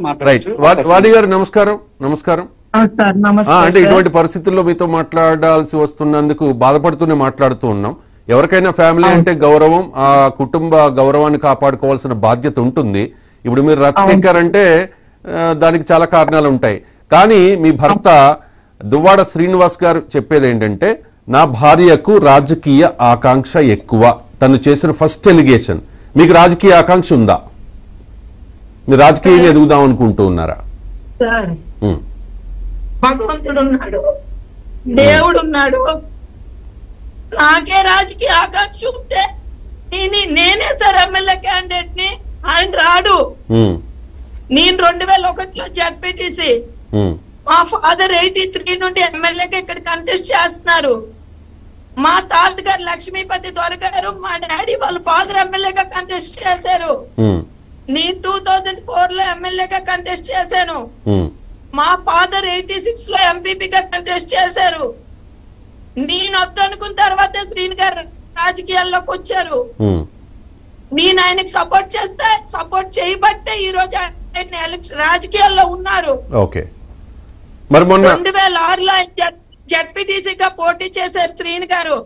Right వాణి గారు నమస్కారం. నమస్కారం. అంటే ఇటువంటి పరిస్థితుల్లో మీతో మాట్లాడాల్సి వస్తున్నందుకు బాధపడుతూనే మాట్లాడుతూ ఉన్నాం. ఎవరికైనా ఫ్యామిలీ అంటే గౌరవం, ఆ కుటుంబ గౌరవాన్ని కాపాడుకోవాల్సిన బాధ్యత ఉంటుంది. ఇప్పుడు మీరు రచ్చకెక్కారంటే దానికి చాలా కారణాలు ఉంటాయి. కానీ మీ భర్త దువ్వాడ శ్రీనివాస్ గారు చెప్పేది ఏంటంటే, నా భార్యకు రాజకీయ ఆకాంక్ష ఎక్కువ. తను చేసిన ఫస్ట్ ఎలిగేషన్. మీకు రాజకీయ ఆకాంక్ష ఉందా? మీరు రాజకీయంగా ఎదుగుదాం అనుకుంటూ ఉన్నారా? భగవంతుడు ఉన్నాడు, దేవుడు ఉన్నాడు. నాకే రాజకీయ ఆకాంక్ష ఉంటే నేనే సార్ ఎమ్మెల్యే క్యాండిడేట్ ని. ఆయన రాడు. నేను 2001లో జడ్పీటీసీ, మా ఫాదర్ 83 నుండి ఎమ్మెల్యేగా ఇక్కడ కంటెస్ట్ చేస్తున్నారు. మా తాతగారు లక్ష్మీపతి దొరగారు, మా డాడీ వాళ్ళ ఫాదర్ ఎమ్మెల్యేగా కంటెస్ట్ చేశారు. నేను 2004లో ఎమ్మెల్యేగా కంటెస్ట్ చేశాను. మా ఫాదర్ 86 లో ఎంపీపీగా కంటెస్ట్ చేశారు. నేను వద్దనుకున్న తర్వాత శ్రీని గారు రాజకీయాల్లోకి వచ్చారు. నేను ఆయనకి సపోర్ట్ చేయబట్టే ఈ రోజు ఆయన రాజకీయాల్లో ఉన్నారు. 2006లో ఆయన జడ్పీటీసీగా పోటీ చేశారు శ్రీని గారు.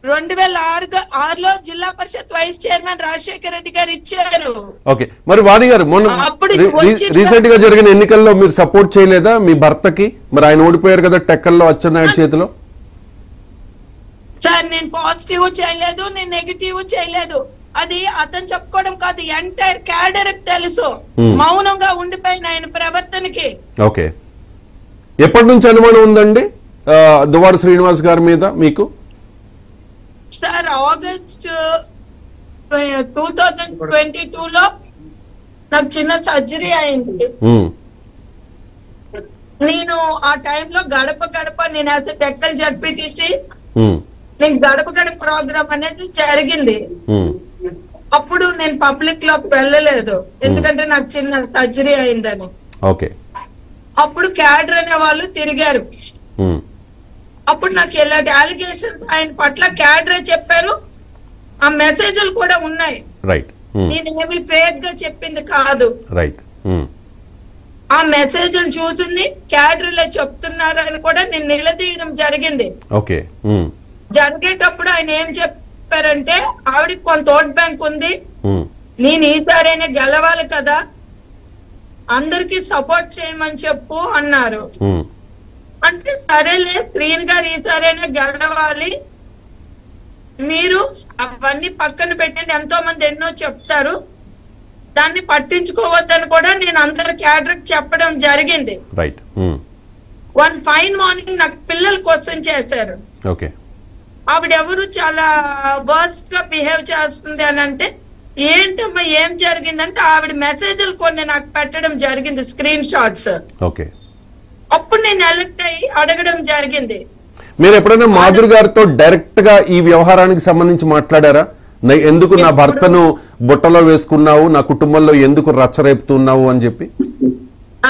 2006లో జిల్లా పరిషత్ వైస్ చైర్మన్ రాజశేఖర రెడ్డి గారు ఇచ్చారు. మరి వాణి గారు మొన్న రీసెంట్ గా జరిగిన ఎన్నికల్లో మీరు సపోర్ట్ చేయలేదా మీ భర్తకి? మరి ఆయన ఓడిపోయారు కదా టెక్కల్లో అచ్చెన్నాయుడు చేతిలో. సార్ నేను పాజిటివ్ చేయలేదు, నేను నెగిటివ్ చేయలేదు. అది అతను చెప్పుకోవడం కాదు, ఎంటైర్ క్యాడర్ తెలుసు. మౌనంగా ఉండిపోయిన ఆయన ప్రవర్తనకి. ఎప్పటి నుంచి అనుమానం ఉందండి దువ్వాడ శ్రీనివాస్ గారి మీద మీకు? సార్ ఆగస్ట్ 2022లో నాకు చిన్న సర్జరీ అయింది. నేను ఆ టైంలో గడప నేను యాజ్ టెక్కల్ జడ్పీటీసీ నేను గడప ప్రోగ్రామ్ అనేది జరిగింది. అప్పుడు నేను పబ్లిక్ లోకి వెళ్ళలేదు, ఎందుకంటే నాకు చిన్న సర్జరీ అయిందని. అప్పుడు క్యాడర్ అనే వాళ్ళు తిరిగారు. అప్పుడు నాకు ఇలాంటి అలిగేషన్స్ ఆయన పట్ల క్యాడరే చెప్పారు. ఆ మెసేజ్లు కూడా ఉన్నాయి. నేను ఏమి ఫేక్ గా చెప్పింది కాదు. ఆ మెసేజ్లు చూసింది క్యాడర్లే చెప్తున్నారు అని కూడా నేను నిలదీయడం జరిగింది. జరిగేటప్పుడు ఆయన ఏం చెప్పారంటే, ఆవిడకి కొంత ఓట్ బ్యాంక్ ఉంది, నేను ఈసారైనా గెలవాలి కదా, అందరికి సపోర్ట్ చేయమని చెప్పు అన్నారు. అంటే సరేలే శ్రీని గారు ఈసారైనా గెలవాలి, మీరు అవన్నీ పక్కన పెట్టండి, ఎంతో మంది ఎన్నో చెప్తారు, దాన్ని పట్టించుకోవద్దని కూడా నేను అందరి క్యాడర్ చెప్పడం జరిగింది. వన్ ఫైన్ మార్నింగ్ నాకు పిల్లలు క్వశ్చన్ చేశారు, ఆవిడెవరు చాలా వర్స్ట్ గా బిహేవ్ చేస్తుంది అని అంటే, ఏంటమ్మా ఏం జరిగిందంటే ఆవిడ మెసేజ్లు కొన్ని నాకు పెట్టడం జరిగింది, స్క్రీన్ షాట్స్. అప్పుడు నేను అలర్ట్ అయ్యి అడగడం జరిగింది. మీరు ఎప్పుడైనా మాధురి గారితో డైరెక్ట్ గా ఈ వ్యవహారానికి సంబంధించి మాట్లాడారా? ఎందుకు నా భర్తను బుట్టలో వేసుకున్నావు, నా కుటుంబంలో ఎందుకు రచ్చరేపుతున్నావు అని చెప్పి?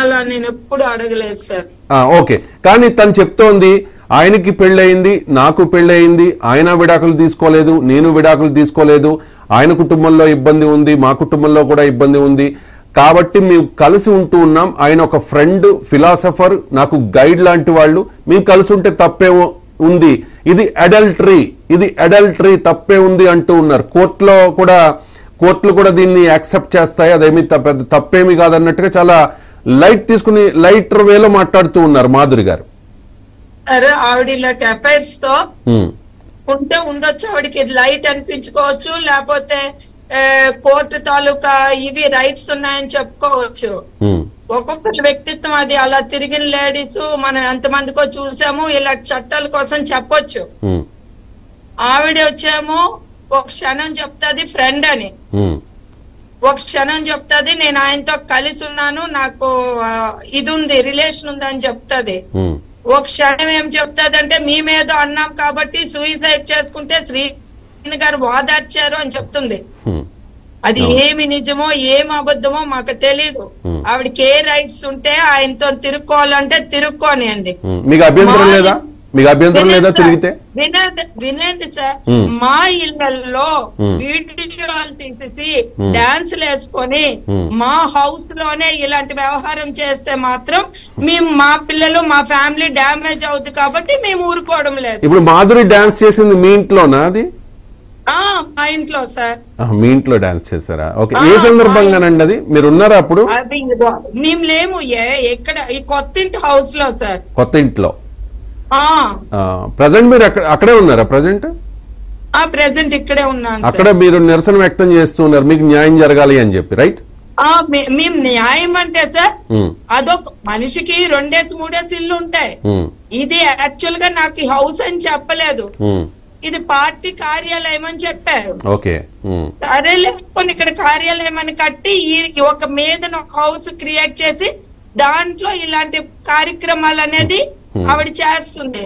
అలా నేను ఎప్పుడు అడగలేదు సార్. కానీ తను చెప్తోంది, ఆయనకి పెళ్ళయింది, నాకు పెళ్ళయింది, ఆయన విడాకులు తీసుకోలేదు, నేను విడాకులు తీసుకోలేదు, ఆయన కుటుంబంలో ఇబ్బంది ఉంది, మా కుటుంబంలో కూడా ఇబ్బంది ఉంది, కాబట్టి మేము కలిసి ఉంటూ ఉన్నాం, ఆయన ఒక ఫ్రెండ్, ఫిలాసఫర్, నాకు గైడ్ లాంటి వాళ్ళు, మేము కలిసి ఉంటే తప్పే ఉంది, ఇది అడల్టరీ తప్పే ఉంది అంటూ ఉన్నారు. కోర్టులు కూడా దీన్ని యాక్సెప్ట్ చేస్తాయి, అదేమి తప్పేమి కాదన్నట్టుగా చాలా లైట్ తీసుకుని లైటర్ వేలో మాట్లాడుతూ ఉన్నారు మాధురి గారు. ఆవిడ ఇలాంటి అఫైర్స్ తో ఉంటే ఉండొచ్చు, ఆవిడకి లైట్ అనిపించుకోవచ్చు, లేకపోతే కోర్టు తాలూకా ఇవి రైట్స్ ఉన్నాయని చెప్పుకోవచ్చు. ఒక్కొక్కరి వ్యక్తిత్వం అది. అలా తిరిగిన లేడీస్ మనం ఎంతమందికో చూసాము, ఇలాంటి చట్టాల కోసం చెప్పొచ్చు. ఆవిడ వచ్చేమో ఒక క్షణం చెప్తాది ఫ్రెండ్ అని, ఒక క్షణం చెప్తాది నేను ఆయనతో కలిసి ఉన్నాను, నాకు ఇది ఉంది, రిలేషన్ ఉంది అని చెప్తాది. ఒక క్షణం ఏం చెప్తాదంటే, మేమేదో అన్నాం కాబట్టి సూసైడ్ చేసుకుంటే శ్రీని గారు వాదార్చారు అని చెప్తుంది. అది ఏమి నిజమో ఏమి అబద్ధమో మాకు తెలీదు. ఆవిడకి ఏ రైట్స్ ఉంటే ఆయనతో తిరుక్కోవాలంటే తిరుక్కోనియండి. మీకు అభ్యంతరం లేదా? మీకు అభ్యంతరం లేదా తిరిగితే? వినండి సార్, మా ఇళ్లలో వీడియోలు తీసేసి డాన్సులు వేసుకొని మా హౌస్ లోనే ఇలాంటి వ్యవహారం చేస్తే మాత్రం మేము, మా పిల్లలు, మా ఫ్యామిలీ డ్యామేజ్ అవుతుంది కాబట్టి మేము ఊరుకోవడం లేదు. ఇప్పుడు మాధురి డాన్స్ చేసింది మీ ఇంట్లోనా? అది మా ఇంట్లో సార్. మీ ఇంట్లో డాన్స్ చేశారా? ఓకే. ఏ సందర్భంగానండి అది? మీరు ఉన్నారా అప్పుడు? మేము లేము. ఎక్కడ? ఈ కొత్త ఇంటి హౌస్ లో సార్. కొత్త ఇంట్లో ప్రజెంట్ మీరు అక్కడే ఉన్నారా? ప్రజెంట్ ఇక్కడే ఉన్నాను. అక్కడ మీరు నిరసన వ్యక్తం చేస్తున్నారు, మీకు న్యాయం జరగాలి అని చెప్పి, రైట్? మేము న్యాయం అంటే సార్, అదొక మనిషికి 2-3 ఇల్లు ఉంటాయి. ఇది యాక్చువల్ గా నాకు ఈ హౌస్ అని చెప్పలేదు, ఇది పార్టీ కార్యాలయం అని చెప్పారు. ఓకే. సరే లేకపోతే ఇక్కడ కార్యాలయం అని కట్టి ఒక మీద ఒక హౌస్ క్రియేట్ చేసి దాంట్లో ఇలాంటి కార్యక్రమాలు అనేది ఆవిడ చేస్తుంది.